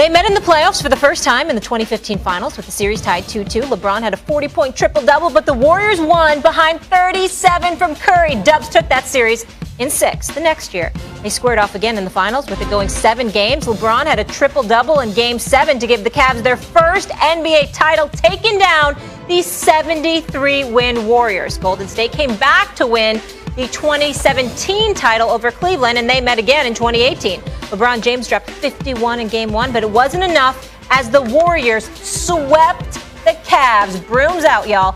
They met in the playoffs for the first time in the 2015 finals with the series tied 2-2. LeBron had a 40-point triple-double, but the Warriors won behind 37 from Curry. Dubs took that series in 6 the next year. They squared off again in the finals with it going 7 games. LeBron had a triple-double in Game 7 to give the Cavs their first NBA title, taking down the 73-win Warriors. Golden State came back to win the 2017 title over Cleveland, and they met again in 2018. LeBron James dropped 51 in Game 1, but it wasn't enough as the Warriors swept the Cavs. Brooms out, y'all.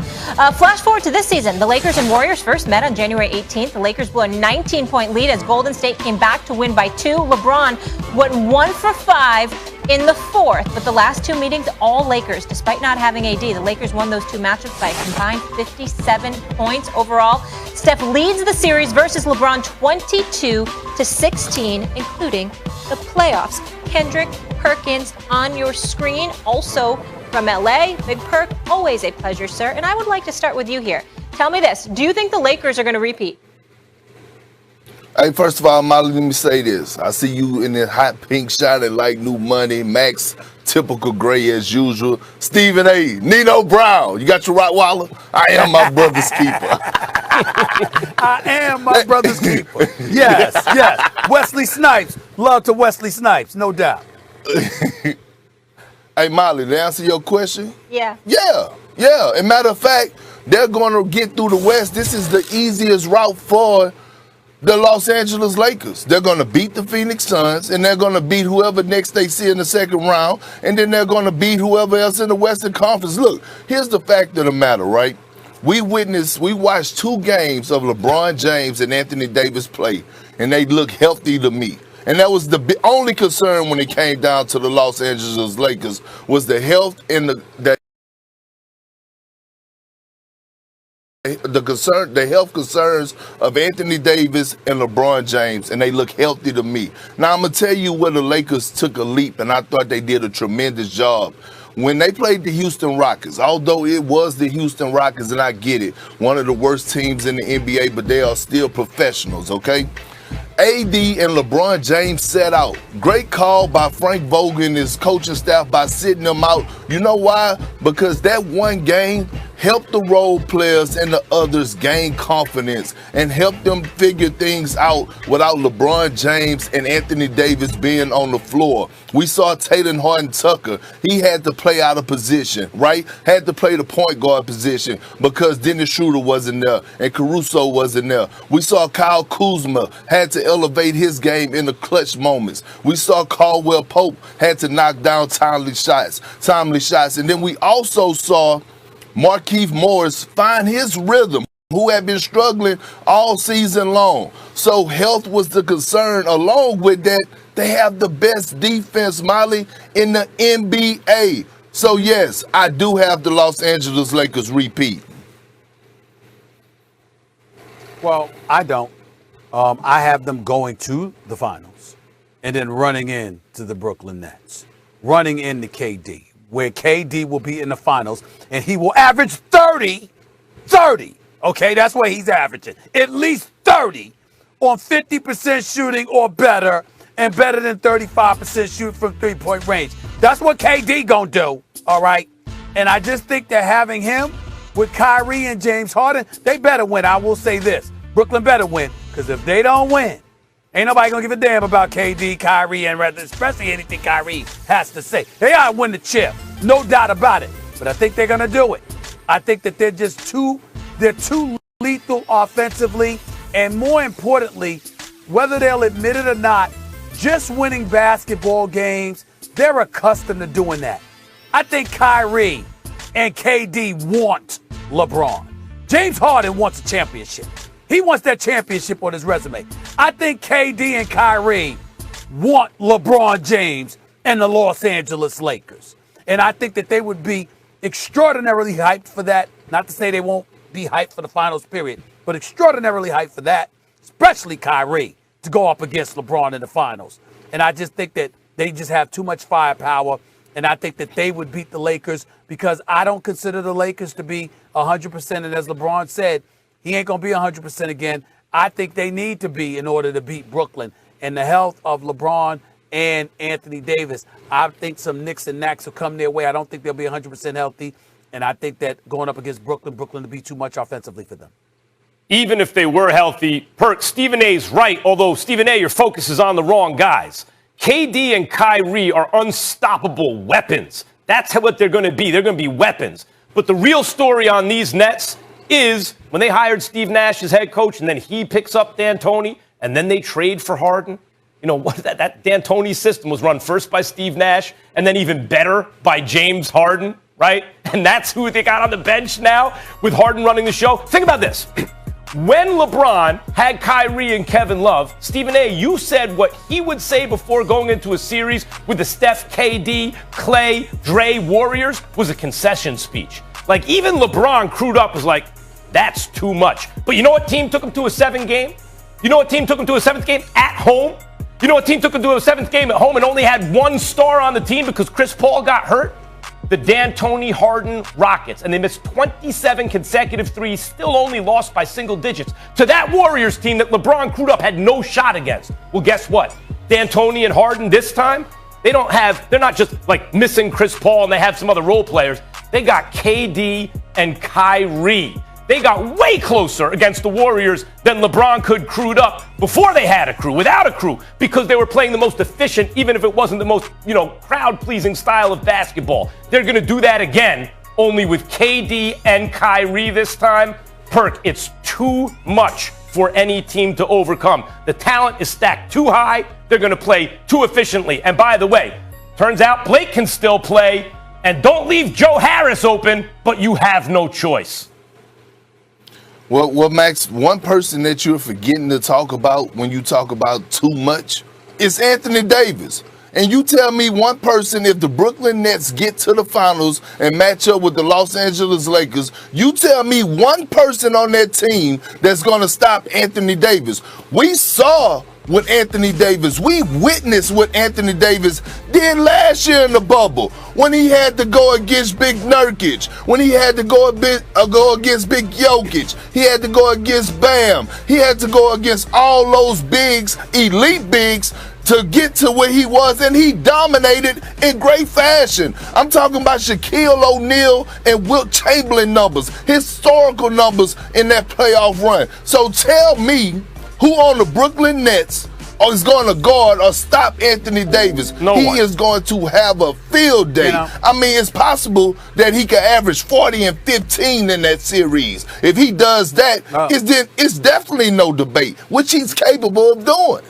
Flash forward to this season. The Lakers and Warriors first met on January 18th. The Lakers blew a 19-point lead as Golden State came back to win by 2. LeBron went 1 for 5 in the fourth, but the last 2 meetings, all Lakers, despite not having AD. The Lakers won those 2 matchups by a combined 57 points overall. Steph leads the series versus LeBron 22-16, including the playoffs. Kendrick Perkins on your screen, also from LA. Big Perk, always a pleasure, sir. And I would like to start with you here. Tell me this. Do you think the Lakers are going to repeat? Hey, first of all, Molly, let me say this. I see you in that hot pink shining like new money. Max, typical gray as usual. Stephen A. Nino Brown. You got your Rottweiler? I am my brother's keeper. I am my brother's keeper. Yes, yes. Wesley Snipes. Love to Wesley Snipes, no doubt. Hey, Molly, to answer your question? Yeah. Yeah. As a matter of fact, they're going to get through the West. This is the easiest route for the Los Angeles Lakers. They're going to beat the Phoenix Suns, and they're going to beat whoever next they see in the second round, and then they're going to beat whoever else in the Western Conference. Look, here's the fact of the matter, right? We watched 2 games of LeBron James and Anthony Davis play, and they look healthy to me. And that was the only concern when it came down to the Los Angeles Lakers was the health and the health concerns of Anthony Davis and LeBron James, and they look healthy to me. Now, I'm going to tell you where the Lakers took a leap, and I thought they did a tremendous job. When they played the Houston Rockets, although it was the Houston Rockets, and I get it, one of the worst teams in the NBA, but they are still professionals, okay? AD and LeBron James set out. Great call by Frank Vogel and his coaching staff by sitting them out. You know why? Because that one game helped the role players and the others gain confidence and help them figure things out without LeBron James and Anthony Davis being on the floor. We saw Tatum Horton Tucker. He had to play out of position, right? Had to play the point guard position because Dennis Schroeder wasn't there and Caruso wasn't there. We saw Kyle Kuzma had to elevate his game in the clutch moments. We saw Caldwell Pope had to knock down timely shots. And then we also saw Markieff Morris find his rhythm, who had been struggling all season long. So health was the concern. Along with that, they have the best defense, Molly, in the NBA. So, yes, I do have the Los Angeles Lakers repeat. Well, I don't. I have them going to the finals and then running into the Brooklyn Nets, running into KD, where KD will be in the finals and he will average 30. Okay, that's what he's averaging. At least 30 on 50% shooting or better, and better than 35% shooting from three-point range. That's what KD gonna do, all right? And I just think that having him with Kyrie and James Harden, they better win. I will say this, Brooklyn better win, because if they don't win, ain't nobody gonna give a damn about KD, Kyrie, and especially anything Kyrie has to say. They gotta win the chip, no doubt about it. But I think they're gonna do it. I think that they're too lethal offensively, and more importantly, whether they'll admit it or not, just winning basketball games, they're accustomed to doing that. I think Kyrie and KD want LeBron. James Harden wants a championship. He wants that championship on his resume. I think KD and Kyrie want LeBron James and the Los Angeles Lakers. And I think that they would be extraordinarily hyped for that. Not to say they won't be hyped for the finals period, but extraordinarily hyped for that, especially Kyrie, to go up against LeBron in the finals. And I just think that they just have too much firepower, and I think that they would beat the Lakers because I don't consider the Lakers to be 100%. And as LeBron said, he ain't going to be 100% again. I think they need to be in order to beat Brooklyn. And the health of LeBron and Anthony Davis. I think some nicks and knacks will come their way. I don't think they'll be 100% healthy. And I think that going up against Brooklyn will be too much offensively for them. Even if they were healthy, Stephen A's right, although, Stephen A., your focus is on the wrong guys. KD and Kyrie are unstoppable weapons. That's what they're going to be. They're going to be weapons. But the real story on these Nets is when they hired Steve Nash as head coach, and then he picks up D'Antoni, and then they trade for Harden. You know, what that D'Antoni system was run first by Steve Nash, and then even better by James Harden, right? And that's who they got on the bench now with Harden running the show. Think about this. When LeBron had Kyrie and Kevin Love, Stephen A., you said what he would say before going into a series with the Steph, KD, Clay, Dre Warriors was a concession speech. Like, even LeBron crewed up was like, that's too much. But you know what team took him to a 7th game? You know what team took him to a 7th game at home? You know what team took him to a 7th game at home and only had one star on the team because Chris Paul got hurt? The D'Antoni Harden Rockets, and they missed 27 consecutive threes, still only lost by single digits to that Warriors team that LeBron crewed up had no shot against. Well, guess what? D'Antoni and Harden this time, they're not just like missing Chris Paul and they have some other role players. They got KD and Kyrie. They got way closer against the Warriors than LeBron could crewed up before they had a crew, without a crew, because they were playing the most efficient, even if it wasn't the most, crowd-pleasing style of basketball. They're going to do that again, only with KD and Kyrie this time. Perk, it's too much for any team to overcome. The talent is stacked too high. They're going to play too efficiently. And by the way, turns out Blake can still play. And don't leave Joe Harris open, but you have no choice. Well, Max, one person that you're forgetting to talk about when you talk about too much is Anthony Davis. And you tell me one person, if the Brooklyn Nets get to the finals and match up with the Los Angeles Lakers, you tell me one person on that team that's going to stop Anthony Davis. We saw with Anthony Davis. We witnessed what Anthony Davis did last year in the bubble when he had to go against Big Nurkic, when he had to go against Big Jokic, he had to go against Bam, he had to go against all those bigs, elite bigs, to get to where he was, and he dominated in great fashion. I'm talking about Shaquille O'Neal and Wilt Chamberlain numbers, historical numbers in that playoff run. So tell me who on the Brooklyn Nets is going to guard or stop Anthony Davis. No one. He is going to have a field day. I mean, it's possible that he could average 40 and 15 in that series. If he does that, it's definitely no debate, which he's capable of doing.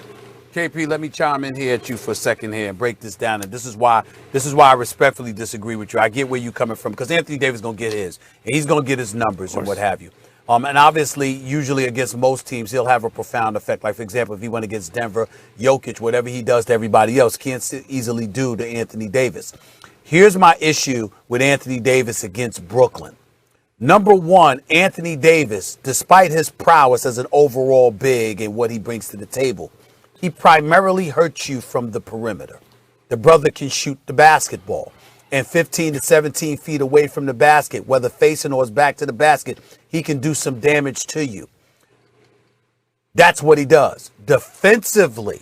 KP, let me chime in here at you for a second here and break this down. And this is why I respectfully disagree with you. I get where you're coming from, because Anthony Davis is going to get his, and he's going to get his numbers and what have you. And obviously, usually against most teams, he'll have a profound effect. Like, for example, if he went against Denver, Jokic, whatever he does to everybody else, can't easily do to Anthony Davis. Here's my issue with Anthony Davis against Brooklyn. Number one, Anthony Davis, despite his prowess as an overall big and what he brings to the table, he primarily hurts you from the perimeter. The brother can shoot the basketball. And 15 to 17 feet away from the basket, whether facing or his back to the basket, he can do some damage to you. That's what he does. Defensively,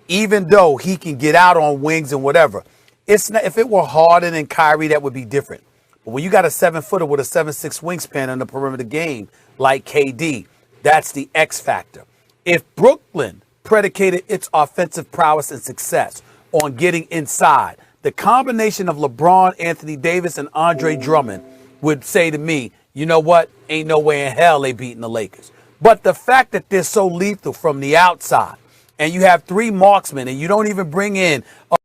even though he can get out on wings and whatever, it's not, if it were Harden and Kyrie, that would be different. But when you got a 7-footer with a 7'6" wingspan in the perimeter game, like KD, that's the X factor. If Brooklyn predicated its offensive prowess and success on getting inside, the combination of LeBron, Anthony Davis, and Andre Drummond would say to me, you know what? Ain't no way in hell they beating the Lakers. But the fact that they're so lethal from the outside, and you have three marksmen, and you don't even bring in